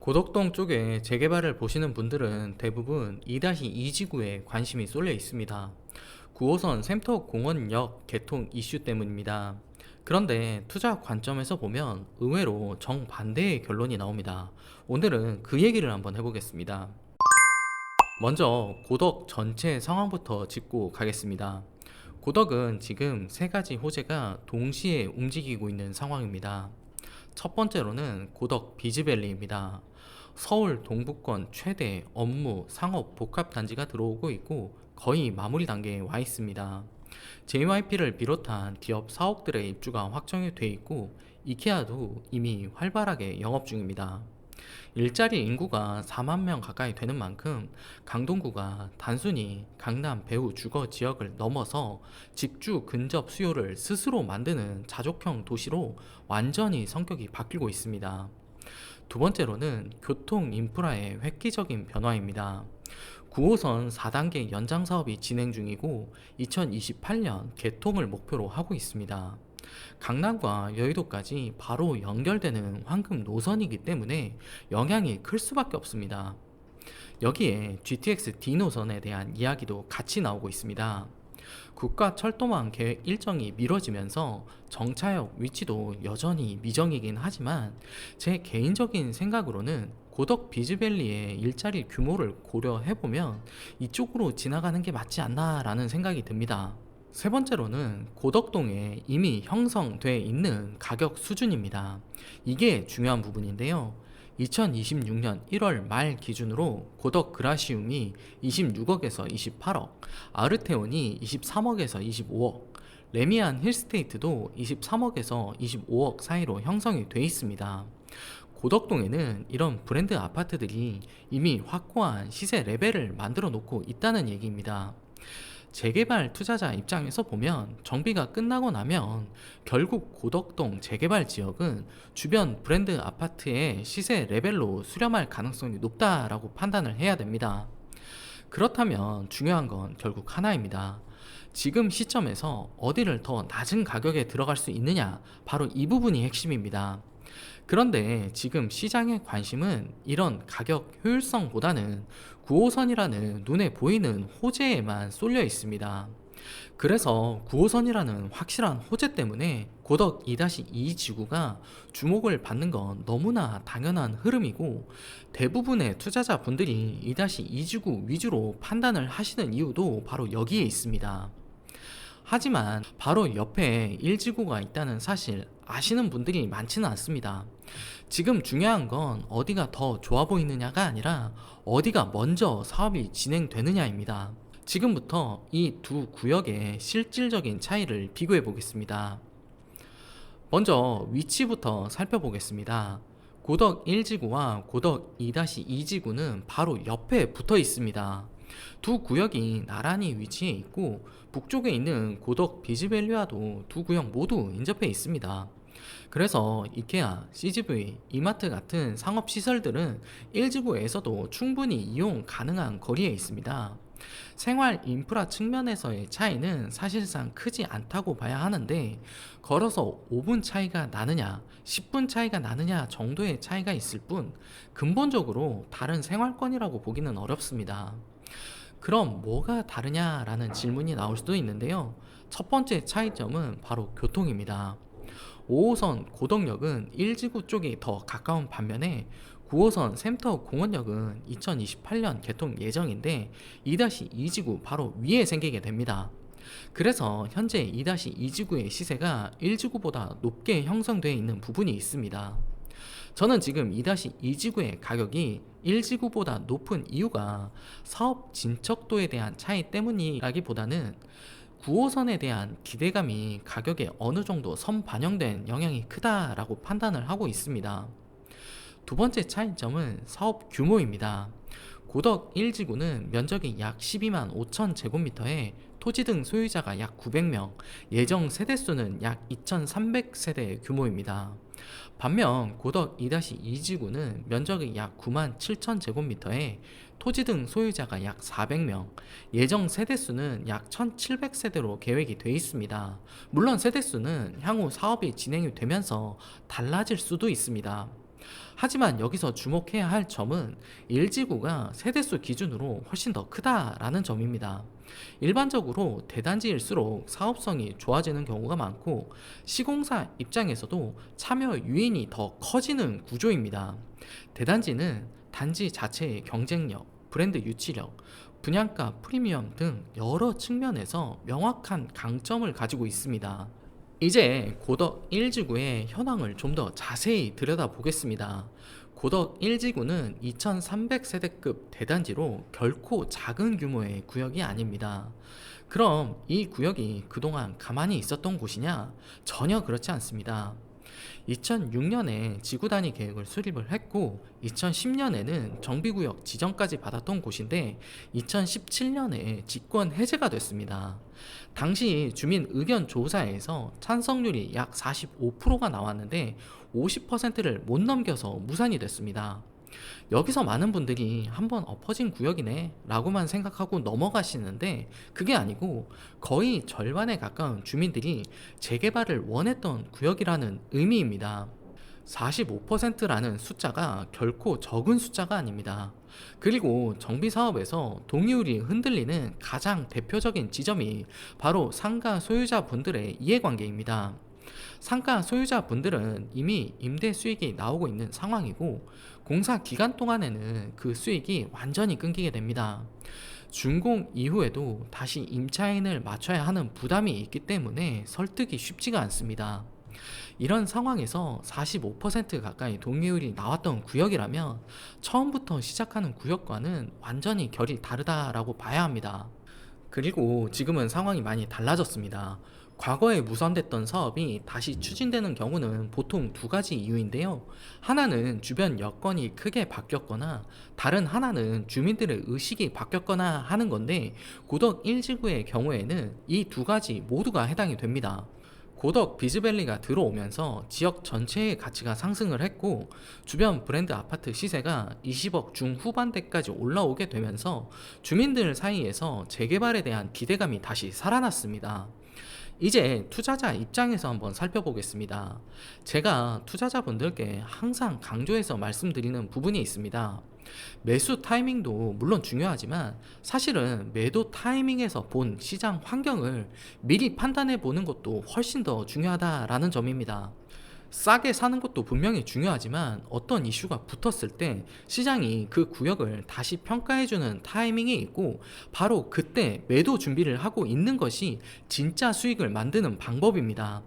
고덕동 쪽에 재개발을 보시는 분들은 대부분 2-2지구에 관심이 쏠려 있습니다. 9호선 샘터공원역 개통 이슈 때문입니다. 그런데 투자 관점에서 보면 의외로 정반대의 결론이 나옵니다. 오늘은 그 얘기를 한번 해보겠습니다. 먼저 고덕 전체 상황부터 짚고 가겠습니다. 고덕은 지금 세 가지 호재가 동시에 움직이고 있는 상황입니다. 첫 번째로는 고덕 비즈밸리입니다. 서울 동부권 최대 업무 상업 복합 단지가 들어오고 있고 거의 마무리 단계에 와 있습니다. JYP를 비롯한 기업 사옥들의 입주가 확정이 돼 있고 이케아도 이미 활발하게 영업 중입니다. 일자리 인구가 4만 명 가까이 되는 만큼 강동구가 단순히 강남 배후 주거 지역을 넘어서 집주 근접 수요를 스스로 만드는 자족형 도시로 완전히 성격이 바뀌고 있습니다. 두 번째로는 교통 인프라의 획기적인 변화입니다. 9호선 4단계 연장 사업이 진행 중이고 2028년 개통을 목표로 하고 있습니다. 강남과 여의도까지 바로 연결되는 황금 노선이기 때문에 영향이 클 수밖에 없습니다. 여기에 GTX D 노선에 대한 이야기도 같이 나오고 있습니다. 국가철도망 계획 일정이 미뤄지면서 정차역 위치도 여전히 미정이긴 하지만 제 개인적인 생각으로는 고덕 비즈밸리의 일자리 규모를 고려해보면 이쪽으로 지나가는 게 맞지 않나라는 생각이 듭니다. 세 번째로는 고덕동에 이미 형성돼 있는 가격 수준입니다. 이게 중요한 부분인데요. 2026년 1월 말 기준으로 고덕 그라시움이 26억에서 28억, 아르테온이 23억에서 25억, 레미안 힐스테이트도 23억에서 25억 사이로 형성이 돼 있습니다. 고덕동에는 이런 브랜드 아파트들이 이미 확고한 시세 레벨을 만들어 놓고 있다는 얘기입니다. 재개발 투자자 입장에서 보면 정비가 끝나고 나면 결국 고덕동 재개발 지역은 주변 브랜드 아파트의 시세 레벨로 수렴할 가능성이 높다라고 판단을 해야 됩니다. 그렇다면 중요한 건 결국 하나입니다. 지금 시점에서 어디를 더 낮은 가격에 들어갈 수 있느냐, 바로 이 부분이 핵심입니다. 그런데 지금 시장의 관심은 이런 가격 효율성보다는 9호선이라는 눈에 보이는 호재에만 쏠려 있습니다. 그래서 9호선이라는 확실한 호재 때문에 고덕 2-2 지구가 주목을 받는 건 너무나 당연한 흐름이고 대부분의 투자자분들이 2-2 지구 위주로 판단을 하시는 이유도 바로 여기에 있습니다. 하지만 바로 옆에 1지구가 있다는 사실 아시는 분들이 많지는 않습니다. 지금 중요한 건 어디가 더 좋아 보이느냐가 아니라 어디가 먼저 사업이 진행되느냐입니다. 지금부터 이 두 구역의 실질적인 차이를 비교해 보겠습니다. 먼저 위치부터 살펴보겠습니다. 고덕 1지구와 고덕 2-2지구는 바로 옆에 붙어 있습니다. 두 구역이 나란히 위치해 있고 북쪽에 있는 고덕 비즈밸리와도 두 구역 모두 인접해 있습니다. 그래서 이케아, CGV, 이마트 같은 상업시설들은 1지구에서도 충분히 이용 가능한 거리에 있습니다. 생활 인프라 측면에서의 차이는 사실상 크지 않다고 봐야 하는데 걸어서 5분 차이가 나느냐 10분 차이가 나느냐 정도의 차이가 있을 뿐 근본적으로 다른 생활권이라고 보기는 어렵습니다. 그럼 뭐가 다르냐라는 질문이 나올 수도 있는데요. 첫 번째 차이점은 바로 교통입니다. 5호선 고덕역은 1지구 쪽이 더 가까운 반면에 9호선 샘터 공원역은 2028년 개통 예정인데 2-2지구 바로 위에 생기게 됩니다. 그래서 현재 2-2지구의 시세가 1지구보다 높게 형성되어 있는 부분이 있습니다. 저는 지금 2-2지구의 가격이 1지구보다 높은 이유가 사업 진척도에 대한 차이 때문이라기보다는 9호선에 대한 기대감이 가격에 어느 정도 선반영된 영향이 크다라고 판단을 하고 있습니다. 두 번째 차이점은 사업 규모입니다. 고덕 1지구는 면적이 약 12만 5천 제곱미터에 토지 등 소유자가 약 900명, 예정 세대수는 약 2,300세대 규모입니다. 반면 고덕 2-2지구는 면적이 약 9만 7천 제곱미터에 토지 등 소유자가 약 400명, 예정 세대수는 약 1,700세대로 계획이 되어 있습니다. 물론 세대수는 향후 사업이 진행이 되면서 달라질 수도 있습니다. 하지만 여기서 주목해야 할 점은 1지구가 세대수 기준으로 훨씬 더 크다라는 점입니다. 일반적으로 대단지일수록 사업성이 좋아지는 경우가 많고 시공사 입장에서도 참여 유인이 더 커지는 구조입니다. 대단지는 단지 자체의 경쟁력, 브랜드 유치력, 분양가 프리미엄 등 여러 측면에서 명확한 강점을 가지고 있습니다. 이제 고덕 1지구의 현황을 좀 더 자세히 들여다보겠습니다. 고덕 1지구는 2300세대급 대단지로 결코 작은 규모의 구역이 아닙니다. 그럼 이 구역이 그동안 가만히 있었던 곳이냐? 전혀 그렇지 않습니다. 2006년에 지구 단위 계획을 수립을 했고 2010년에는 정비구역 지정까지 받았던 곳인데 2017년에 직권 해제가 됐습니다. 당시 주민 의견 조사에서 찬성률이 약 45%가 나왔는데 50%를 못 넘겨서 무산이 됐습니다. 여기서 많은 분들이 한번 엎어진 구역이네 라고만 생각하고 넘어가시는데 그게 아니고 거의 절반에 가까운 주민들이 재개발을 원했던 구역이라는 의미입니다. 45%라는 숫자가 결코 적은 숫자가 아닙니다. 그리고 정비사업에서 동의율이 흔들리는 가장 대표적인 지점이 바로 상가 소유자분들의 이해관계입니다. 상가 소유자분들은 이미 임대 수익이 나오고 있는 상황이고 공사 기간 동안에는 그 수익이 완전히 끊기게 됩니다. 준공 이후에도 다시 임차인을 맞춰야 하는 부담이 있기 때문에 설득이 쉽지가 않습니다. 이런 상황에서 45% 가까이 동의율이 나왔던 구역이라면 처음부터 시작하는 구역과는 완전히 결이 다르다라고 봐야 합니다. 그리고 지금은 상황이 많이 달라졌습니다. 과거에 무산됐던 사업이 다시 추진되는 경우는 보통 두 가지 이유인데요. 하나는 주변 여건이 크게 바뀌었거나 다른 하나는 주민들의 의식이 바뀌었거나 하는 건데 고덕 1지구의 경우에는 이 두 가지 모두가 해당이 됩니다. 고덕 비즈밸리가 들어오면서 지역 전체의 가치가 상승을 했고 주변 브랜드 아파트 시세가 20억 중후반대까지 올라오게 되면서 주민들 사이에서 재개발에 대한 기대감이 다시 살아났습니다. 이제 투자자 입장에서 한번 살펴보겠습니다. 제가 투자자분들께 항상 강조해서 말씀드리는 부분이 있습니다. 매수 타이밍도 물론 중요하지만 사실은 매도 타이밍에서 본 시장 환경을 미리 판단해 보는 것도 훨씬 더 중요하다라는 점입니다. 싸게 사는 것도 분명히 중요하지만 어떤 이슈가 붙었을 때 시장이 그 구역을 다시 평가해주는 타이밍이 있고 바로 그때 매도 준비를 하고 있는 것이 진짜 수익을 만드는 방법입니다.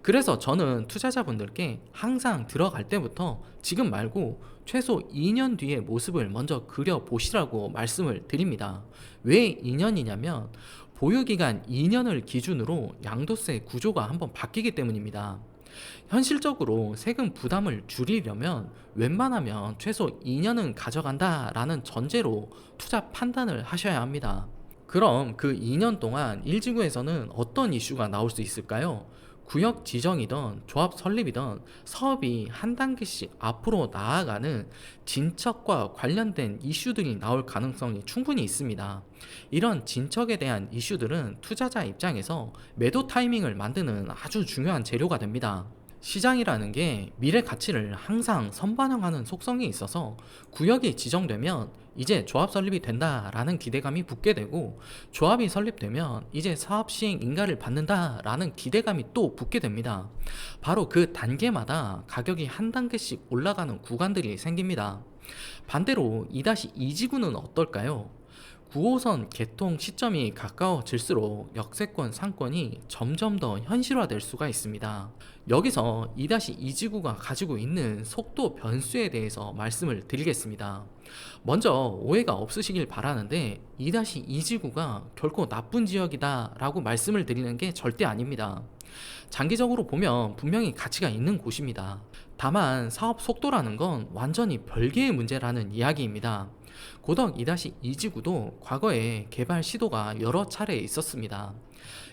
그래서 저는 투자자분들께 항상 들어갈 때부터 지금 말고 최소 2년 뒤의 모습을 먼저 그려보시라고 말씀을 드립니다. 왜 2년이냐면 보유기간 2년을 기준으로 양도세 구조가 한번 바뀌기 때문입니다. 현실적으로 세금 부담을 줄이려면 웬만하면 최소 2년은 가져간다라는 전제로 투자 판단을 하셔야 합니다. 그럼 그 2년 동안 1지구에서는 어떤 이슈가 나올 수 있을까요? 구역 지정이든 조합 설립이든 사업이 한 단계씩 앞으로 나아가는 진척과 관련된 이슈들이 나올 가능성이 충분히 있습니다. 이런 진척에 대한 이슈들은 투자자 입장에서 매도 타이밍을 만드는 아주 중요한 재료가 됩니다. 시장이라는 게 미래 가치를 항상 선반영하는 속성이 있어서 구역이 지정되면 이제 조합 설립이 된다라는 기대감이 붙게 되고 조합이 설립되면 이제 사업 시행 인가를 받는다라는 기대감이 또 붙게 됩니다. 바로 그 단계마다 가격이 한 단계씩 올라가는 구간들이 생깁니다. 반대로 2-2지구는 어떨까요? 9호선 개통 시점이 가까워질수록 역세권 상권이 점점 더 현실화될 수가 있습니다. 여기서 2-2지구가 가지고 있는 속도 변수에 대해서 말씀을 드리겠습니다. 먼저 오해가 없으시길 바라는데 2-2지구가 결코 나쁜 지역이다 라고 말씀을 드리는 게 절대 아닙니다. 장기적으로 보면 분명히 가치가 있는 곳입니다. 다만 사업 속도라는 건 완전히 별개의 문제라는 이야기입니다. 고덕 2-2지구도 과거에 개발 시도가 여러 차례 있었습니다.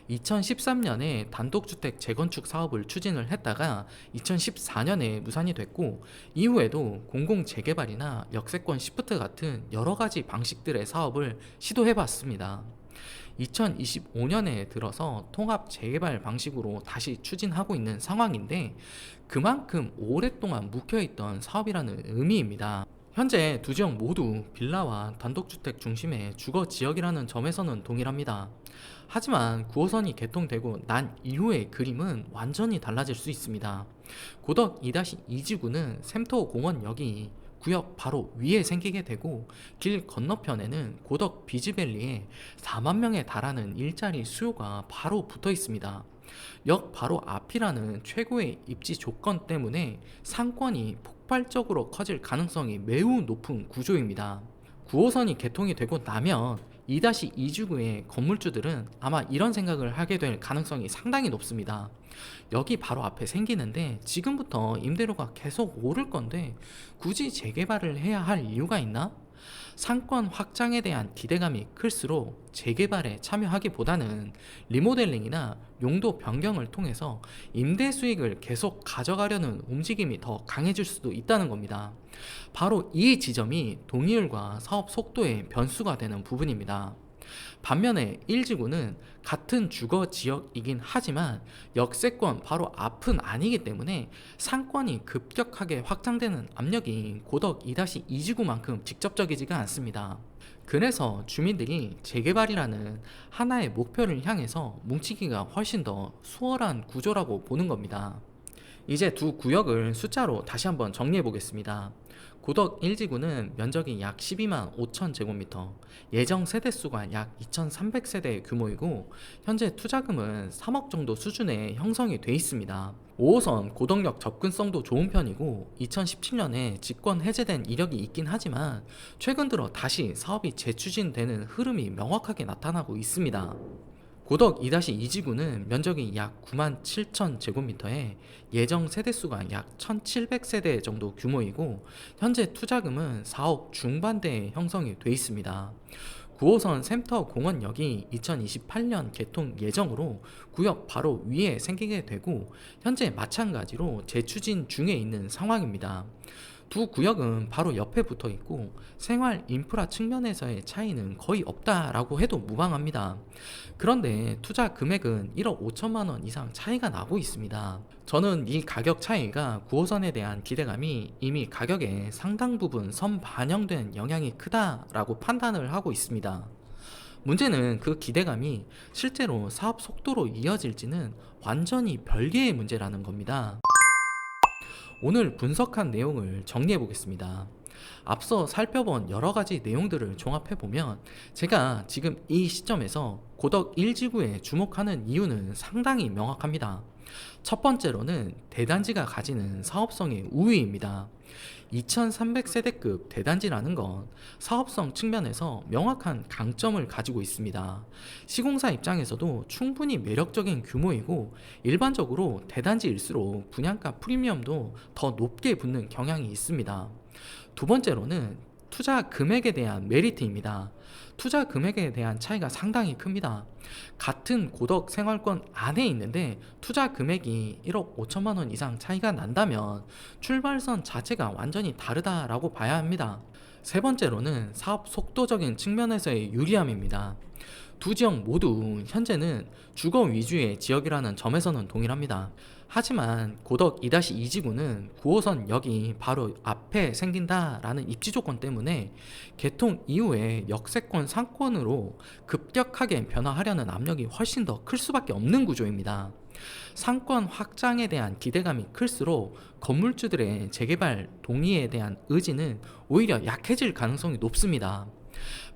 2013년에 단독주택 재건축 사업을 추진을 했다가 2014년에 무산이 됐고 이후에도 공공재개발이나 역세권 시프트 같은 여러 가지 방식들의 사업을 시도해봤습니다. 2025년에 들어서 통합 재개발 방식으로 다시 추진하고 있는 상황인데 그만큼 오랫동안 묵혀있던 사업이라는 의미입니다. 현재 두 지역 모두 빌라와 단독주택 중심의 주거 지역이라는 점에서는 동일합니다. 하지만 9호선이 개통되고 난 이후의 그림은 완전히 달라질 수 있습니다. 고덕 2-2지구는 샘터공원역이 구역 바로 위에 생기게 되고, 길 건너편에는 고덕 비즈밸리에 4만 명에 달하는 일자리 수요가 바로 붙어 있습니다. 역 바로 앞이라는 최고의 입지 조건 때문에 상권이 폭발적으로 커질 가능성이 매우 높은 구조입니다. 9호선이 개통이 되고 나면 2-2지구의 건물주들은 아마 이런 생각을 하게 될 가능성이 상당히 높습니다. 여기 바로 앞에 생기는데 지금부터 임대료가 계속 오를 건데 굳이 재개발을 해야 할 이유가 있나? 상권 확장에 대한 기대감이 클수록 재개발에 참여하기보다는 리모델링이나 용도 변경을 통해서 임대 수익을 계속 가져가려는 움직임이 더 강해질 수도 있다는 겁니다. 바로 이 지점이 동의율과 사업 속도의 변수가 되는 부분입니다. 반면에 1지구는 같은 주거 지역이긴 하지만 역세권 바로 앞은 아니기 때문에 상권이 급격하게 확장되는 압력이 고덕 2-2지구만큼 직접적이지가 않습니다. 그래서 주민들이 재개발이라는 하나의 목표를 향해서 뭉치기가 훨씬 더 수월한 구조라고 보는 겁니다. 이제 두 구역을 숫자로 다시 한번 정리해 보겠습니다. 고덕 1지구는 면적이 약 12만 5천 제곱미터, 예정 세대수가 약 2,300세대 규모이고 현재 투자금은 3억 정도 수준에 형성이 돼 있습니다. 5호선 고덕역 접근성도 좋은 편이고 2017년에 직권 해제된 이력이 있긴 하지만 최근 들어 다시 사업이 재추진되는 흐름이 명확하게 나타나고 있습니다. 고덕 2-2지구는 면적이 약 9만 7천 제곱미터에 예정 세대수가 약 1,700세대 정도 규모이고 현재 투자금은 4억 중반대에 형성이 돼 있습니다. 9호선 샘터공원역이 2028년 개통 예정으로 구역 바로 위에 생기게 되고 현재 마찬가지로 재추진 중에 있는 상황입니다. 두 구역은 바로 옆에 붙어 있고 생활 인프라 측면에서의 차이는 거의 없다라고 해도 무방합니다. 그런데 투자 금액은 1억 5천만 원 이상 차이가 나고 있습니다. 저는 이 가격 차이가 9호선에 대한 기대감이 이미 가격에 상당 부분 선반영된 영향이 크다라고 판단을 하고 있습니다. 문제는 그 기대감이 실제로 사업 속도로 이어질지는 완전히 별개의 문제라는 겁니다. 오늘 분석한 내용을 정리해 보겠습니다. 앞서 살펴본 여러 가지 내용들을 종합해 보면 제가 지금 이 시점에서 고덕 1지구에 주목하는 이유는 상당히 명확합니다. 첫 번째로는 대단지가 가지는 사업성의 우위입니다. 2300세대급 대단지라는 건 사업성 측면에서 명확한 강점을 가지고 있습니다. 시공사 입장에서도 충분히 매력적인 규모이고 일반적으로 대단지일수록 분양가 프리미엄도 더 높게 붙는 경향이 있습니다. 두 번째로는 투자 금액에 대한 메리트입니다. 투자 금액에 대한 차이가 상당히 큽니다. 같은 고덕 생활권 안에 있는데 투자 금액이 1억 5천만 원 이상 차이가 난다면 출발선 자체가 완전히 다르다라고 봐야 합니다. 세 번째로는 사업 속도적인 측면에서의 유리함입니다. 두 지역 모두 현재는 주거 위주의 지역이라는 점에서는 동일합니다. 하지만 고덕 2-2지구는 9호선 역이 바로 앞에 생긴다라는 입지 조건 때문에 개통 이후에 역세권 상권으로 급격하게 변화하려는 압력이 훨씬 더 클 수밖에 없는 구조입니다. 상권 확장에 대한 기대감이 클수록 건물주들의 재개발 동의에 대한 의지는 오히려 약해질 가능성이 높습니다.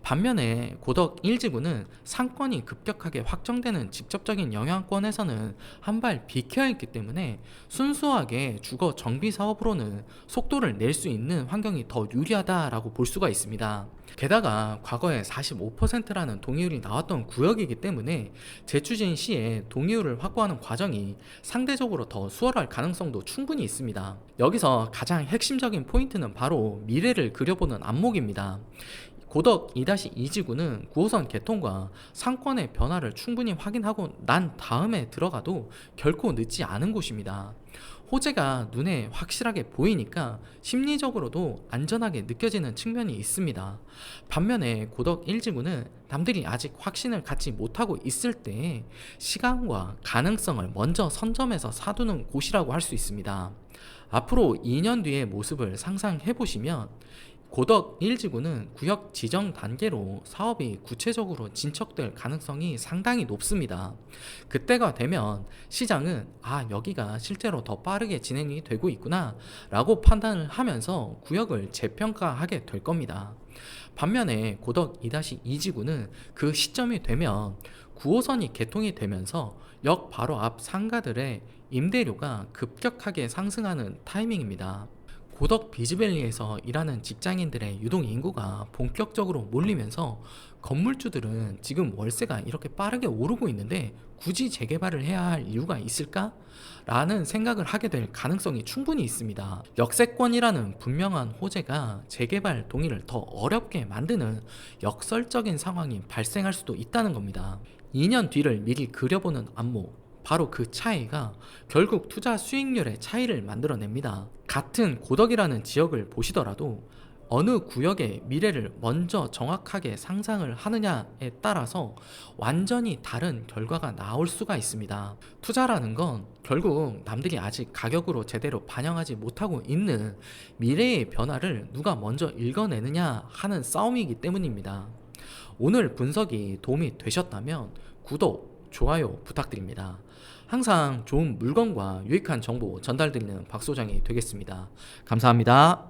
반면에 고덕 1지구는 상권이 급격하게 확정되는 직접적인 영향권에서는 한 발 비켜 있기 때문에 순수하게 주거 정비 사업으로는 속도를 낼 수 있는 환경이 더 유리하다라고 볼 수가 있습니다. 게다가 과거에 45%라는 동의율이 나왔던 구역이기 때문에 재추진 시에 동의율을 확보하는 과정이 상대적으로 더 수월할 가능성도 충분히 있습니다. 여기서 가장 핵심적인 포인트는 바로 미래를 그려보는 안목입니다. 고덕 2-2지구는 9호선 개통과 상권의 변화를 충분히 확인하고 난 다음에 들어가도 결코 늦지 않은 곳입니다. 호재가 눈에 확실하게 보이니까 심리적으로도 안전하게 느껴지는 측면이 있습니다. 반면에 고덕 1지구는 남들이 아직 확신을 갖지 못하고 있을 때 시간과 가능성을 먼저 선점해서 사두는 곳이라고 할 수 있습니다. 앞으로 2년 뒤의 모습을 상상해 보시면 고덕 1지구는 구역 지정 단계로 사업이 구체적으로 진척될 가능성이 상당히 높습니다. 그때가 되면 시장은 여기가 실제로 더 빠르게 진행이 되고 있구나 라고 판단을 하면서 구역을 재평가하게 될 겁니다. 반면에 고덕 2-2지구는 그 시점이 되면 9호선이 개통이 되면서 역 바로 앞 상가들의 임대료가 급격하게 상승하는 타이밍입니다. 고덕 비즈밸리에서 일하는 직장인들의 유동 인구가 본격적으로 몰리면서 건물주들은 지금 월세가 이렇게 빠르게 오르고 있는데 굳이 재개발을 해야 할 이유가 있을까? 라는 생각을 하게 될 가능성이 충분히 있습니다. 역세권이라는 분명한 호재가 재개발 동의를 더 어렵게 만드는 역설적인 상황이 발생할 수도 있다는 겁니다. 2년 뒤를 미리 그려보는 안목, 바로 그 차이가 결국 투자 수익률의 차이를 만들어냅니다. 같은 고덕이라는 지역을 보시더라도 어느 구역의 미래를 먼저 정확하게 상상을 하느냐에 따라서 완전히 다른 결과가 나올 수가 있습니다. 투자라는 건 결국 남들이 아직 가격으로 제대로 반영하지 못하고 있는 미래의 변화를 누가 먼저 읽어내느냐 하는 싸움이기 때문입니다. 오늘 분석이 도움이 되셨다면 구독, 좋아요 부탁드립니다. 항상 좋은 물건과 유익한 정보 전달드리는 박 소장이 되겠습니다. 감사합니다.